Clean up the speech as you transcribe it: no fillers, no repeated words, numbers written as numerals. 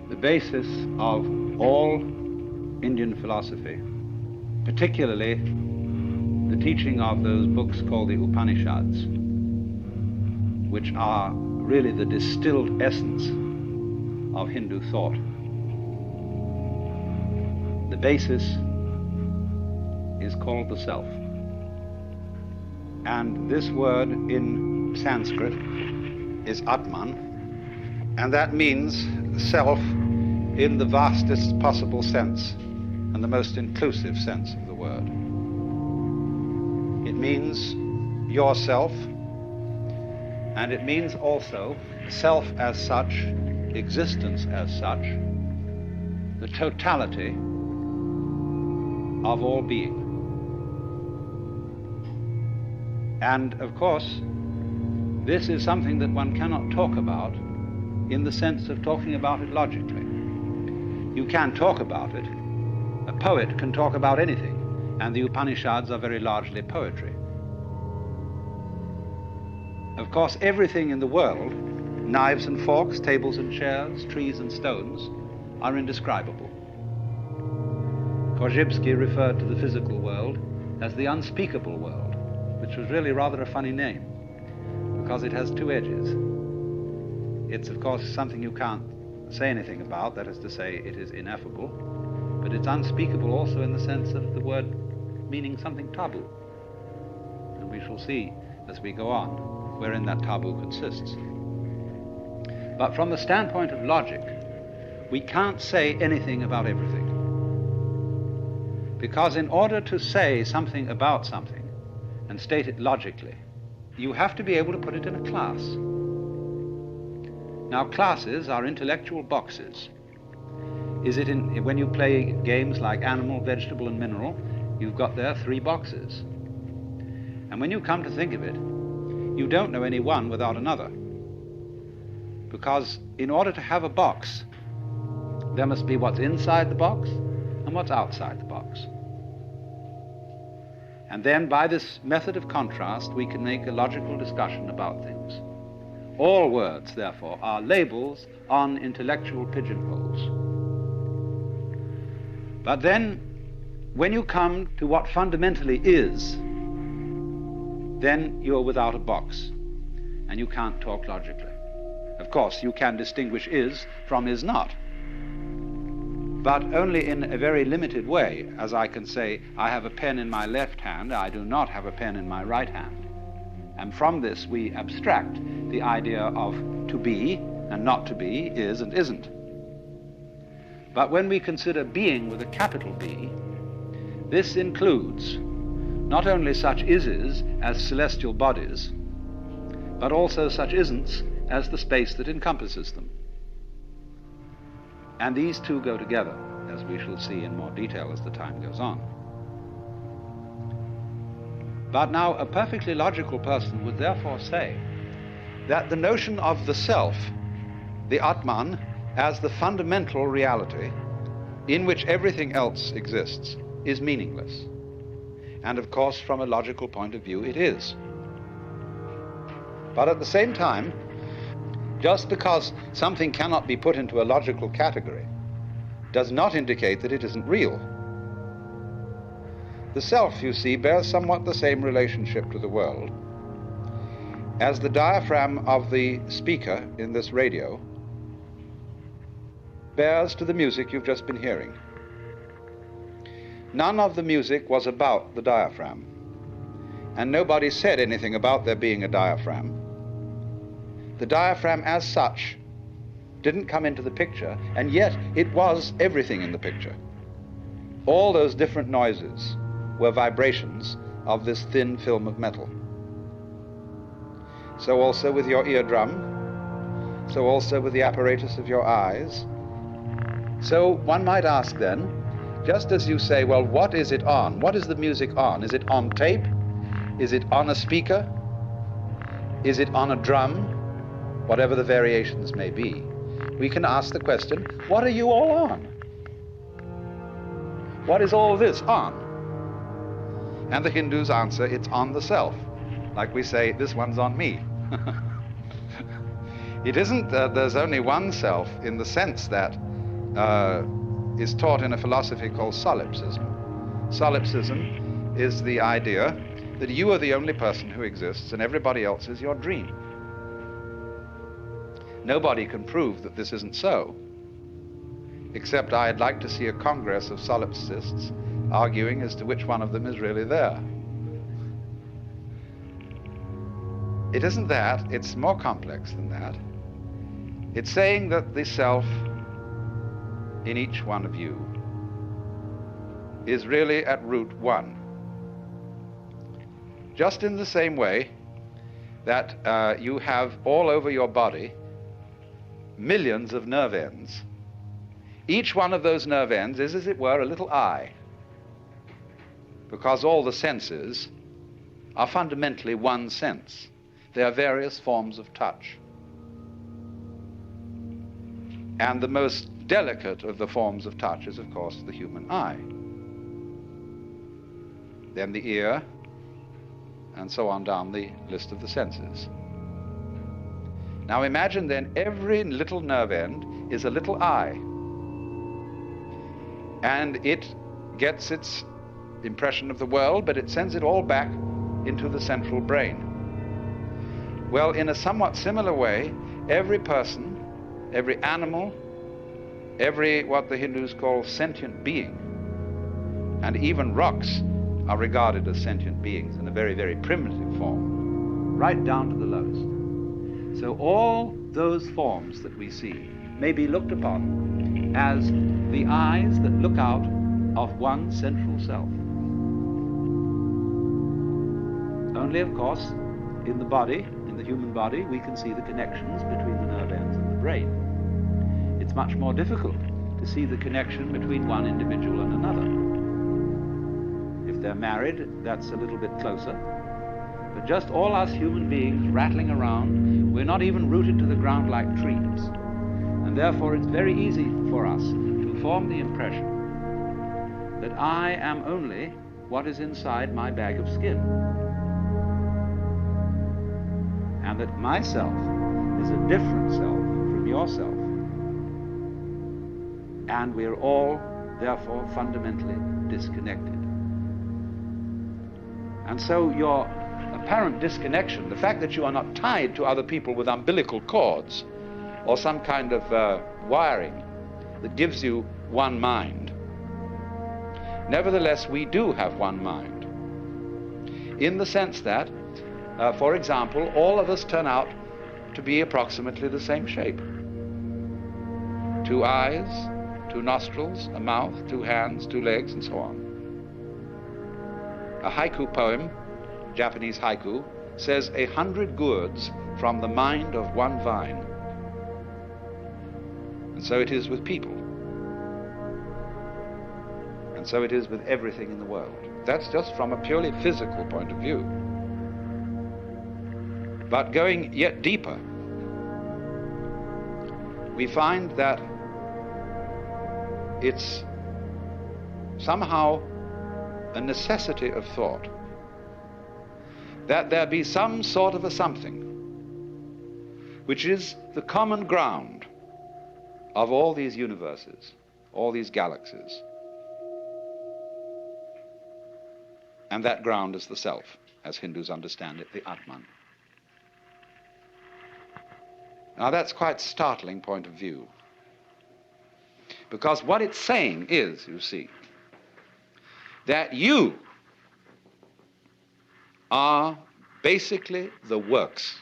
the basis of all Indian philosophy, particularly the teaching of those books called the Upanishads, which are really the distilled essence of Hindu thought. The basis is called the self. And this word in Sanskrit is Atman, and that means self in the vastest possible sense and the most inclusive sense of the word. It means yourself, and it means also self as such, existence as such, the totality of all being. And of course, this is something that one cannot talk about in the sense of talking about it logically. You can talk about it. A poet can talk about anything, and the Upanishads are very largely poetry. Of course, everything in the world, knives and forks, tables and chairs, trees and stones, are indescribable. Korzybski referred to the physical world as the unspeakable world, which was really rather a funny name, because it has two edges. It's, of course, something you can't say anything about, that is to say, it is ineffable, but it's unspeakable also in the sense of the word meaning something taboo. And we shall see as we go on wherein that taboo consists. But from the standpoint of logic, we can't say anything about everything. Because in order to say something about something and state it logically, you have to be able to put it in a class. Now, classes are intellectual boxes. When you play games like animal, vegetable, and mineral, you've got there 3 boxes. And when you come to think of it, you don't know any one without another. Because in order to have a box, there must be what's inside the box and what's outside the box. And then by this method of contrast, we can make a logical discussion about things. All words, therefore, are labels on intellectual pigeonholes. But then, when you come to what fundamentally is, then you're without a box, and you can't talk logically. Of course, you can distinguish is from is not, but only in a very limited way, as I can say, I have a pen in my left hand, I do not have a pen in my right hand. And from this we abstract the idea of to be and not to be, is and isn't. But when we consider being with a capital B, this includes not only such ises as celestial bodies, but also such isn'ts as the space that encompasses them. And these two go together, as we shall see in more detail as the time goes on. But now, a perfectly logical person would therefore say that the notion of the self, the Atman, as the fundamental reality in which everything else exists, is meaningless. And of course, from a logical point of view, it is. But at the same time, just because something cannot be put into a logical category does not indicate that it isn't real. The self, you see, bears somewhat the same relationship to the world as the diaphragm of the speaker in this radio bears to the music you've just been hearing. None of the music was about the diaphragm, and nobody said anything about there being a diaphragm. The diaphragm as such didn't come into the picture, and yet it was everything in the picture. All those different noises were vibrations of this thin film of metal. So also with your eardrum, so also with the apparatus of your eyes. So one might ask then, just as you say, well, what is it on? What is the music on? Is it on tape? Is it on a speaker? Is it on a drum? Whatever the variations may be, we can ask the question, what are you all on? What is all this on? And the Hindus answer, it's on the self. Like we say, this one's on me. It isn't that there's only one self in the sense that is taught in a philosophy called solipsism. Solipsism is the idea that you are the only person who exists and everybody else is your dream. Nobody can prove that this isn't so, except I'd like to see a congress of solipsists arguing as to which one of them is really there. It isn't that, it's more complex than that. It's saying that the self in each one of you is really at root one. Just in the same way that you have all over your body millions of nerve ends. Each one of those nerve ends is, as it were, a little eye, because all the senses are fundamentally one sense. There are various forms of touch. And the most delicate of the forms of touch is, of course, the human eye. Then the ear, and so on down the list of the senses. Now imagine then every little nerve end is a little eye. And it gets its impression of the world, but it sends it all back into the central brain. Well, in a somewhat similar way, every person, every animal, every what the Hindus call sentient being, and even rocks are regarded as sentient beings in a very, very primitive form, right down to the lowest. So all those forms that we see may be looked upon as the eyes that look out of one central self. Only, of course, in the body, in the human body, we can see the connections between the nerve ends and the brain. It's much more difficult to see the connection between one individual and another. If they're married, that's a little bit closer. But just all us human beings rattling around, we're not even rooted to the ground like trees. And therefore it's very easy for us to form the impression that I am only what is inside my bag of skin. And that myself is a different self from yourself. And we're all, therefore, fundamentally disconnected. And so your apparent disconnection, the fact that you are not tied to other people with umbilical cords or some kind of wiring that gives you one mind, nevertheless, we do have one mind. In the sense that, for example, all of us turn out to be approximately the same shape. 2 eyes, 2 nostrils, a mouth, 2 hands, 2 legs, and so on. A haiku poem, Japanese haiku, says 100 gourds from the mind of one vine. And so it is with people. And so it is with everything in the world. That's just from a purely physical point of view. But going yet deeper, we find that it's somehow a necessity of thought that there be some sort of a something which is the common ground of all these universes, all these galaxies. And that ground is the self, as Hindus understand it, the Atman. Now that's quite a startling point of view, because what it's saying is, you see, that you are basically the works